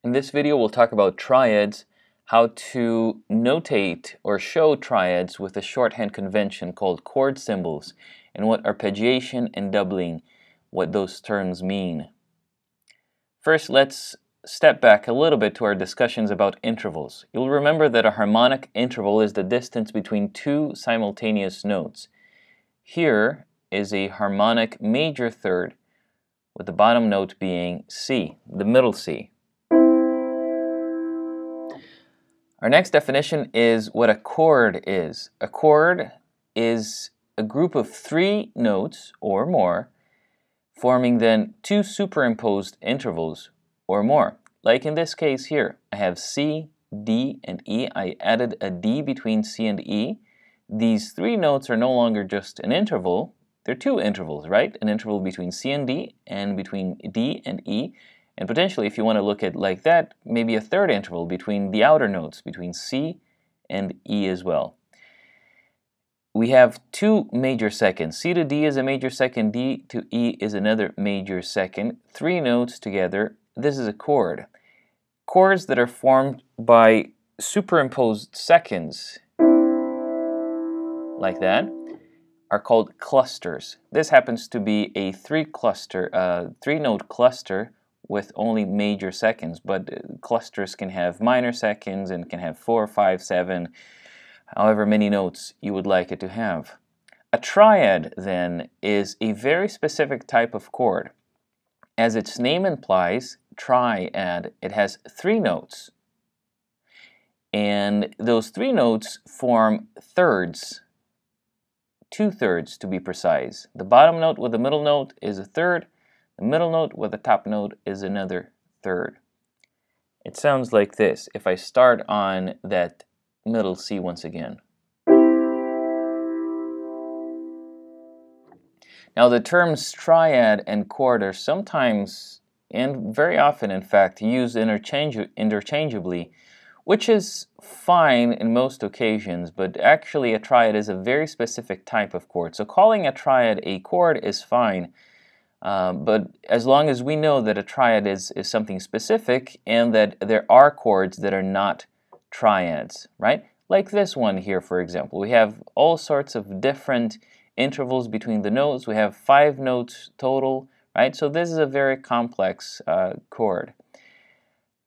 In this video, we'll talk about triads, how to notate or show triads with a shorthand convention called chord symbols, and what arpeggiation and doubling, what those terms mean. First, let's step back a little bit to our discussions about intervals. You'll remember that a harmonic interval is the distance between two simultaneous notes. Here is a harmonic major third, with the bottom note being C, the middle C. Our next definition is what a chord is. A chord is a group of three notes or more, forming then two superimposed intervals or more. Like in this case here, I have C, D, and E. I added a D between C and E. These three notes are no longer just an interval, they're two intervals, right? An interval between C and D, and between D and E. And potentially, if you want to look at it like that, maybe a third interval between the outer notes, between C and E as well. We have two major seconds. C to D is a major second, D to E is another major second. Three notes together, this is a chord. Chords that are formed by superimposed seconds, like that, are called clusters. This happens to be a three-note cluster with only major seconds, but clusters can have minor seconds and can have 4, 5, 7, however many notes you would like it to have. A triad, then, is a very specific type of chord. As its name implies, triad, it has three notes. And those three notes form thirds, two-thirds to be precise. The bottom note with the middle note is a third. The middle note with the top note is another third. It sounds like this if I start on that middle C once again. Now the terms triad and chord are sometimes, and very often in fact, used interchangeably, which is fine in most occasions, but actually a triad is a very specific type of chord. So calling a triad a chord is fine. But as long as we know that a triad is something specific and that there are chords that are not triads, right? Like this one here, for example. We have all sorts of different intervals between the notes. We have 5 notes total, right? So this is a very complex chord.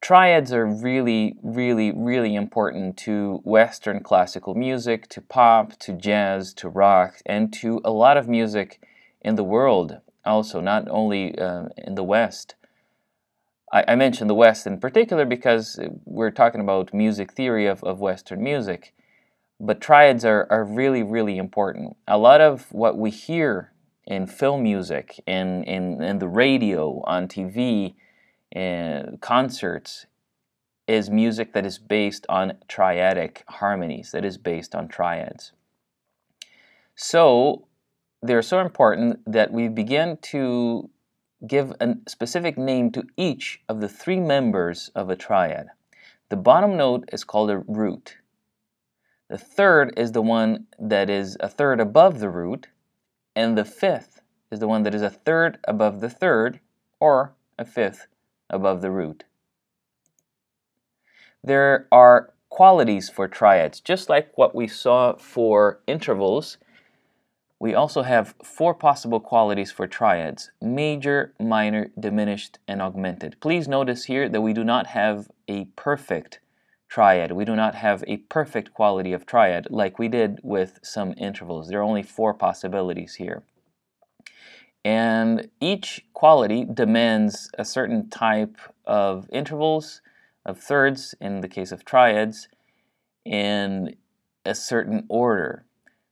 Triads are really, really, really important to Western classical music, to pop, to jazz, to rock, and to a lot of music in the world. Also, not only in the West. I mentioned the West in particular because we're talking about music theory of Western music. But triads are really, really important. A lot of what we hear in film music, in the radio, on TV, concerts, is music that is based on triadic harmonies, that is based on triads. So, they're so important that we begin to give a specific name to each of the three members of a triad. The bottom note is called a root. The third is the one that is a third above the root, and the fifth is the one that is a third above the third, or a fifth above the root. There are qualities for triads, just like what we saw for intervals. We also have 4 possible qualities for triads: major, minor, diminished, and augmented. Please notice here that we do not have a perfect triad. We do not have a perfect quality of triad like we did with some intervals. There are only 4 possibilities here. And each quality demands a certain type of intervals, of thirds in the case of triads, in a certain order.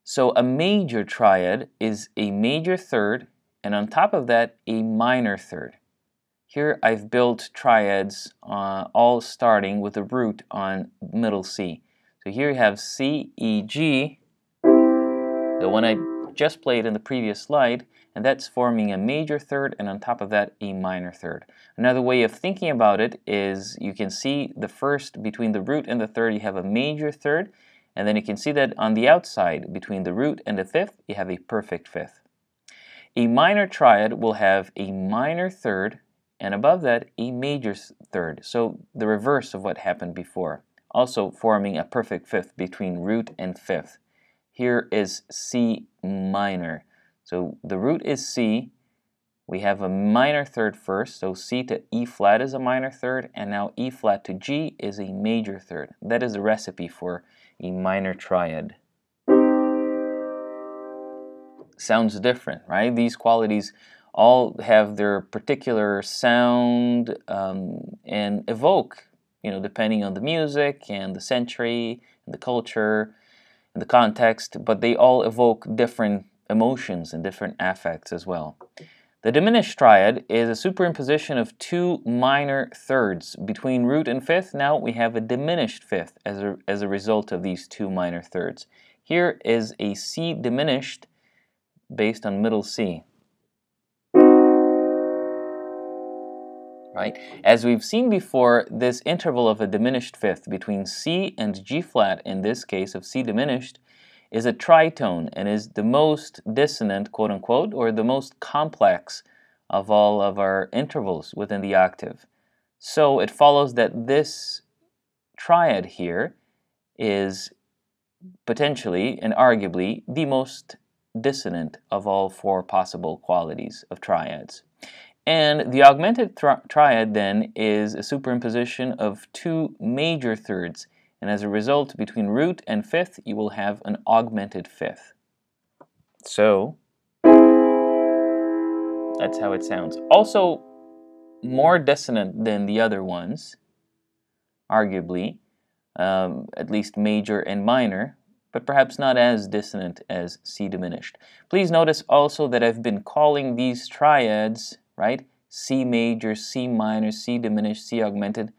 So a major triad is a major third, and on top of that, a minor third. Here I've built triads all starting with a root on middle C. So here you have C, E, G, the one I just played in the previous slide, and that's forming a major third, and on top of that, a minor third. Another way of thinking about it is you can see the first, between the root and the third, you have a major third, and then you can see that on the outside, between the root and the fifth, you have a perfect fifth. A minor triad will have a minor third, and above that a major third, so the reverse of what happened before, also forming a perfect fifth between root and fifth. Here is C minor. So the root is C. We have a minor third first, so C to E flat is a minor third, and now E flat to G is a major third. That is a recipe for a minor triad. Sounds different, right? These qualities all have their particular sound and evoke, depending on the music and the century and the culture and the context, but they all evoke different emotions and different affects as well. The diminished triad is a superimposition of two minor thirds between root and fifth. Now we have a diminished fifth as a result of these two minor thirds. Here is a C diminished based on middle C. Right? As we've seen before, this interval of a diminished fifth between C and G flat, in this case of C diminished, is a tritone and is the most dissonant, quote unquote, or the most complex of all of our intervals within the octave. So it follows that this triad here is potentially and arguably the most dissonant of all four possible qualities of triads. And the augmented triad then is a superimposition of two major thirds, and as a result, between root and fifth, you will have an augmented fifth. So that's how it sounds. Also, more dissonant than the other ones, arguably, at least major and minor, but perhaps not as dissonant as C diminished. Please notice also that I've been calling these triads, right? C major, C minor, C diminished, C augmented.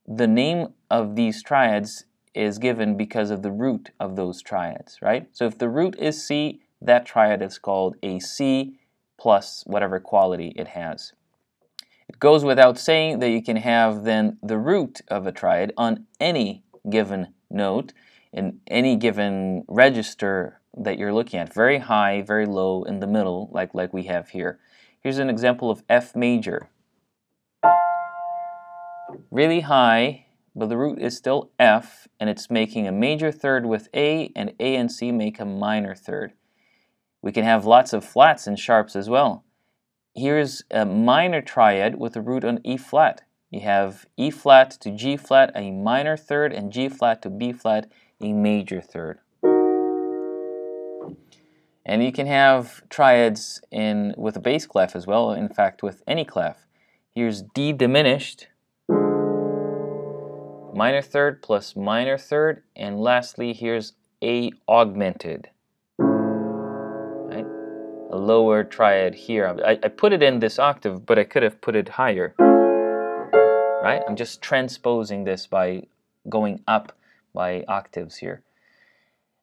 The name of these triads is given because of the root of those triads, right? So if the root is C, that triad is called a C plus whatever quality it has. It goes without saying that you can have then the root of a triad on any given note in any given register that you're looking at, very high, very low, in the middle, like we have here. Here's an example of F major. Really high, but the root is still F, and it's making a major third with A, and A and C make a minor third. We can have lots of flats and sharps as well. Here's a minor triad with a root on E flat. You have E flat to G flat, a minor third, and G flat to B flat, a major third. And you can have triads with a bass clef as well, in fact with any clef. Here's D diminished, minor third plus minor third, and lastly here's A augmented. Right? A lower triad here. I put it in this octave, but I could have put it higher. Right? I'm just transposing this by going up by octaves here.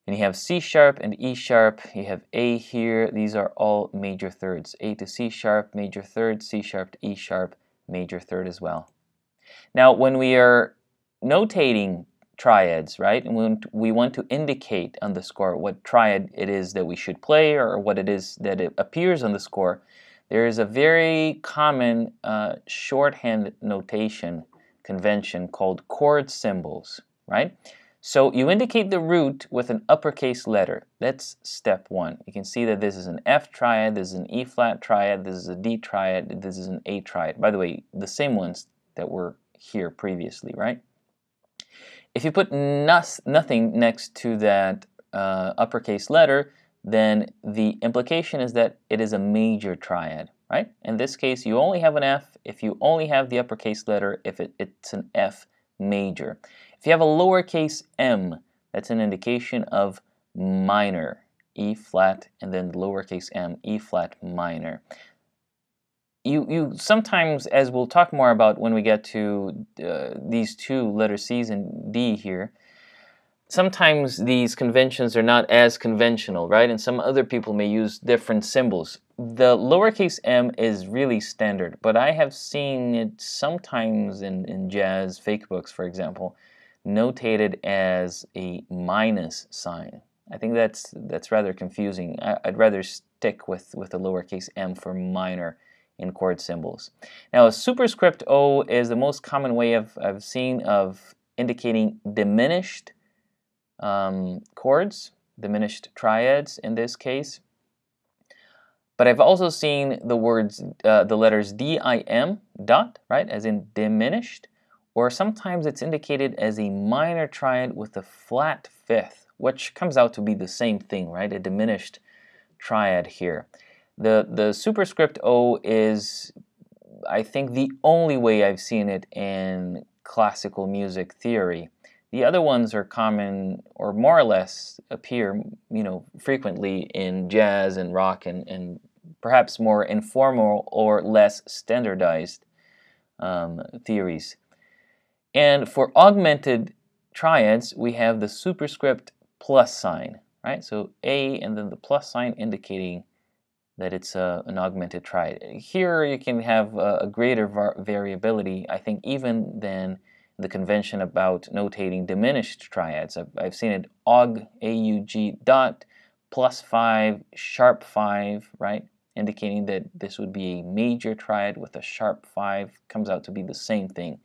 And you have C sharp and E sharp. You have A here. These are all major thirds. A to C sharp, major third. C sharp to E sharp, major third as well. Now, when we are notating triads, right, and when we want to indicate on the score what triad it is that we should play or what it is that it appears on the score, there is a very common shorthand notation convention called chord symbols, right? So you indicate the root with an uppercase letter. That's step one. You can see that this is an F triad, this is an E flat triad, this is a D triad, this is an A triad. By the way, the same ones that were here previously, right? If you put nothing next to that uppercase letter, then the implication is that it is a major triad, right? In this case, you only have an F if you only have the uppercase letter, if it's an F major. If you have a lowercase m, that's an indication of minor, E flat, and then lowercase m, E flat minor. You sometimes, as we'll talk more about when we get to these two letters C's and D here, sometimes these conventions are not as conventional, right? And some other people may use different symbols. The lowercase m is really standard, but I have seen it sometimes in jazz fake books, for example, notated as a minus sign. I think that's rather confusing. I'd rather stick with the lowercase m for minor in chord symbols. Now, a superscript O is the most common way I've seen of indicating diminished chords, diminished triads in this case. But I've also seen the words, the letters dim, dot, right, as in diminished, or sometimes it's indicated as a minor triad with a flat fifth, which comes out to be the same thing, right, a diminished triad here. The superscript O is, I think, the only way I've seen it in classical music theory. The other ones are common, or more or less appear, frequently in jazz and rock and perhaps more informal or less standardized theories. And for augmented triads, we have the superscript plus sign, right? So A and then the plus sign indicating that it's an augmented triad. Here you can have a greater variability, I think, even than the convention about notating diminished triads. I've seen it aug, A-U-G, dot, plus 5, sharp 5, right? Indicating that this would be a major triad with a sharp 5, comes out to be the same thing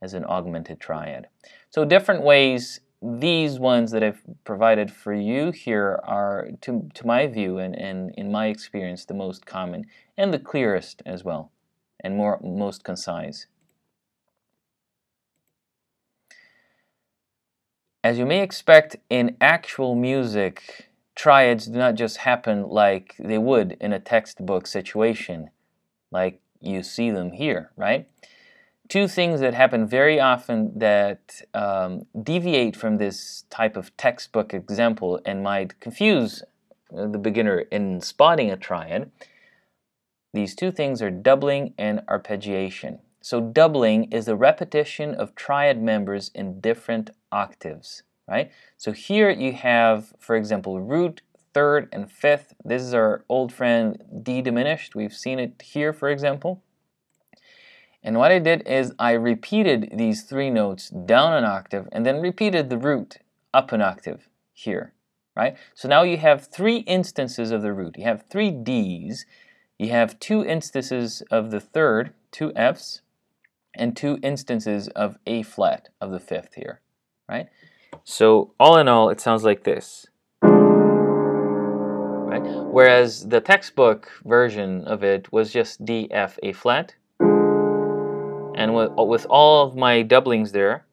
as an augmented triad. So different ways. These ones that I've provided for you here are, to my view and in my experience, the most common and the clearest as well, and most concise. As you may expect in actual music, triads do not just happen like they would in a textbook situation, like you see them here, right? Two things that happen very often that deviate from this type of textbook example and might confuse the beginner in spotting a triad. These two things are doubling and arpeggiation. So doubling is the repetition of triad members in different octaves, right? So here you have, for example, root, third, and fifth. This is our old friend D diminished. We've seen it here, for example. And what I did is I repeated these three notes down an octave and then repeated the root up an octave here, right? So now you have three instances of the root. You have three Ds. You have two instances of the third, two Fs, and two instances of A flat of the fifth here, right? So all in all, it sounds like this, right? Whereas the textbook version of it was just D, F, A flat. And with all of my doublings there,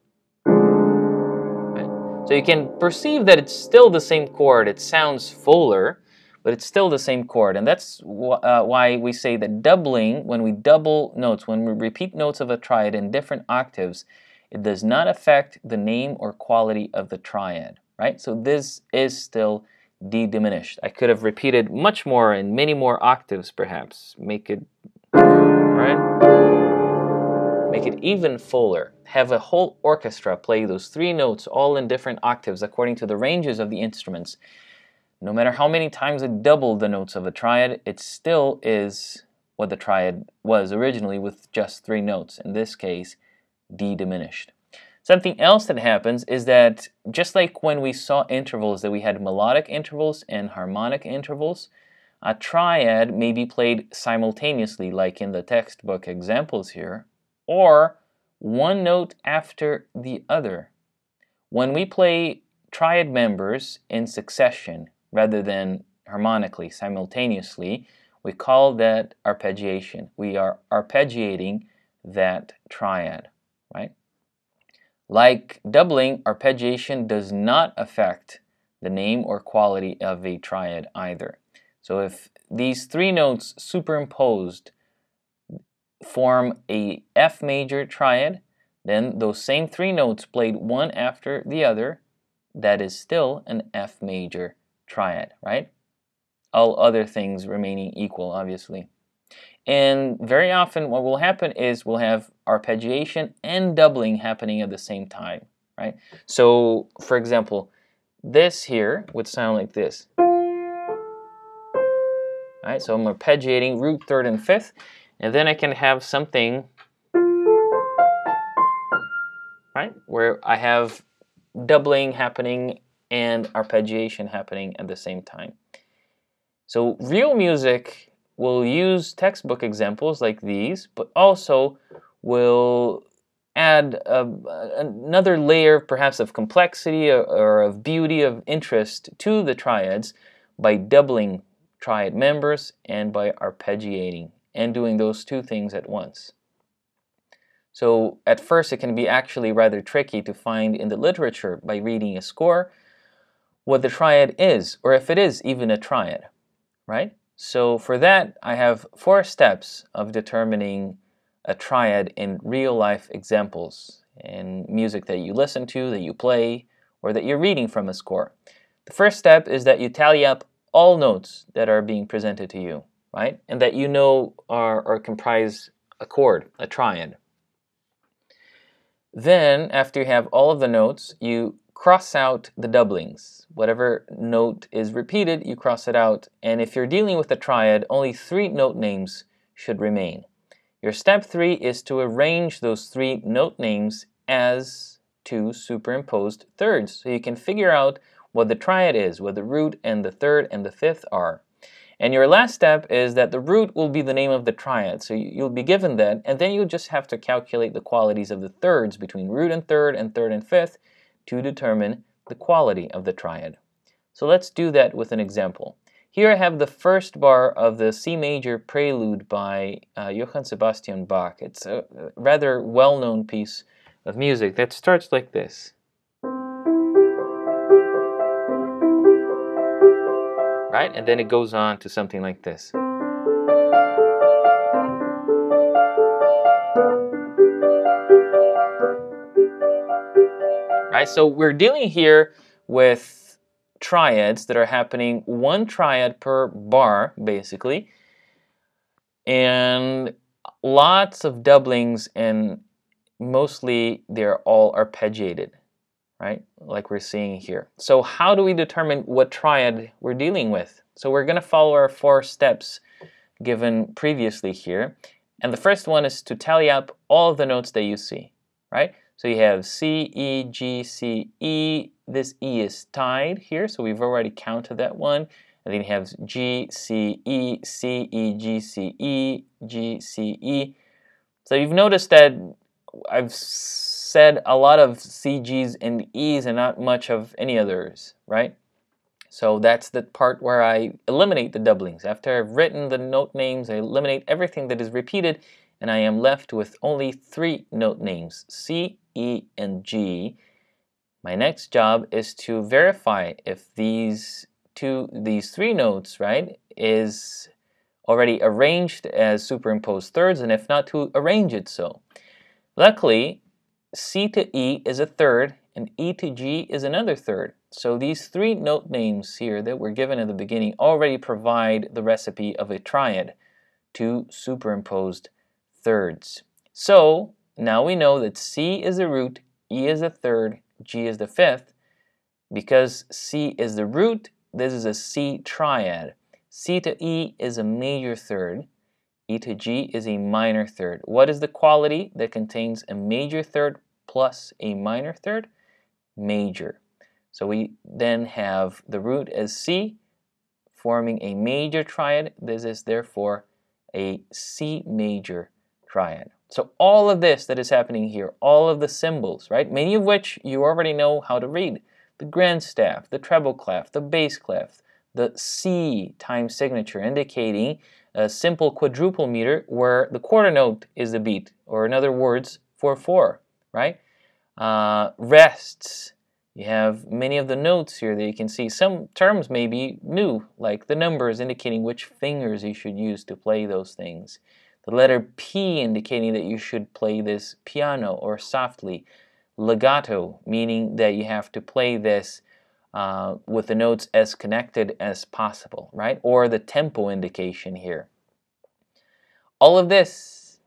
right? So you can perceive that it's still the same chord. It sounds fuller, but it's still the same chord. And that's why we say that doubling, when we double notes, when we repeat notes of a triad in different octaves, it does not affect the name or quality of the triad, right? So this is still D diminished. I could have repeated much more in many more octaves, perhaps. Make it, right? Make it even fuller. Have a whole orchestra play those three notes all in different octaves according to the ranges of the instruments. No matter how many times it doubled the notes of a triad, it still is what the triad was originally with just three notes. In this case, D diminished. Something else that happens is that just like when we saw intervals, that we had melodic intervals and harmonic intervals, a triad may be played simultaneously, like in the textbook examples here, or one note after the other. When we play triad members in succession rather than harmonically, simultaneously, we call that arpeggiation. We are arpeggiating that triad, right? Like doubling, arpeggiation does not affect the name or quality of a triad either. So if these three notes superimposed form a F major triad, then those same three notes played one after the other, that is still an F major triad, right? All other things remaining equal, obviously. And very often what will happen is we'll have arpeggiation and doubling happening at the same time, right? So, for example, this here would sound like this. Right? So I'm arpeggiating root, third, and fifth, and then I can have something, right, where I have doubling happening and arpeggiation happening at the same time. So real music we'll use textbook examples like these, but also we'll add another layer perhaps of complexity or of beauty, of interest to the triads by doubling triad members and by arpeggiating and doing those two things at once. So at first it can be actually rather tricky to find in the literature by reading a score what the triad is, or if it is even a triad, right? So for that, I have 4 steps of determining a triad in real-life examples in music that you listen to, that you play, or that you're reading from a score. The first step is that you tally up all notes that are being presented to you, right? And that you know are comprise a chord, a triad. Then, after you have all of the notes, you cross out the doublings. Whatever note is repeated, you cross it out. And if you're dealing with a triad, only 3 note names should remain. Your step 3 is to arrange those 3 note names as 2 superimposed thirds. So you can figure out what the triad is, what the root and the third and the fifth are. And your last step is that the root will be the name of the triad. So you'll be given that, and then you just have to calculate the qualities of the thirds between root and third and fifth to determine the quality of the triad. So let's do that with an example. Here I have the first bar of the C major prelude by Johann Sebastian Bach. It's a rather well-known piece of music that starts like this. Right? And then it goes on to something like this. Right? So we're dealing here with triads that are happening 1 triad per bar, basically, and lots of doublings, and mostly they're all arpeggiated, right? Like we're seeing here. So how do we determine what triad we're dealing with? So we're going to follow our 4 steps given previously here. And the first one is to tally up all of the notes that you see, right? So you have C, E, G, C, E. This E is tied here, so we've already counted that one. And then you have G, C, E, C, E, G, C, E, G, C, E. So you've noticed that I've said a lot of C, Gs, and Es and not much of any others, right? So that's the part where I eliminate the doublings. After I've written the note names, I eliminate everything that is repeated, and I am left with only 3 note names, C, E, and G. My next job is to verify if these 3 notes, right, is already arranged as superimposed thirds, and if not, to arrange it so. Luckily, C to E is a third, and E to G is another third. So these 3 note names here that were given at the beginning already provide the recipe of a triad, 2 superimposed thirds. So now we know that C is the root, E is the third, G is the fifth. Because C is the root, this is a C triad. C to E is a major third. E to G is a minor third. What is the quality that contains a major third plus a minor third? Major. So we then have the root as C, forming a major triad. This is therefore a C major triad. So all of this that is happening here, all of the symbols, right? Many of which you already know how to read. The grand staff, the treble clef, the bass clef, the C time signature indicating a simple quadruple meter where the quarter note is the beat, or in other words, 4/4, right? Rests. You have many of the notes here that you can see. Some terms may be new, like the numbers indicating which fingers you should use to play those things. The letter P indicating that you should play this piano or softly. Legato, meaning that you have to play this with the notes as connected as possible, right? Or the tempo indication here. All of this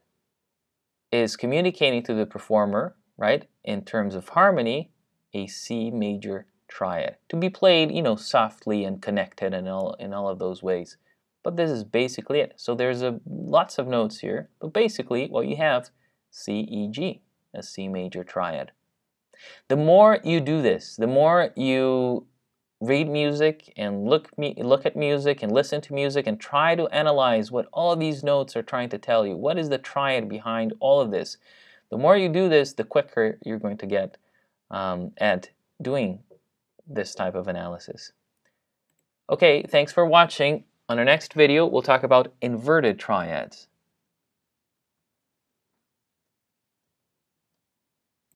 is communicating to the performer, right, in terms of harmony, a C major triad. To be played, softly and connected in all of those ways. But this is basically it. So there's lots of notes here, but basically what you have, C, E, G, a C major triad. The more you do this, the more you read music and look at music and listen to music and try to analyze what all of these notes are trying to tell you. What is the triad behind all of this? The more you do this, the quicker you're going to get at doing this type of analysis. Okay, thanks for watching. On our next video, we'll talk about inverted triads.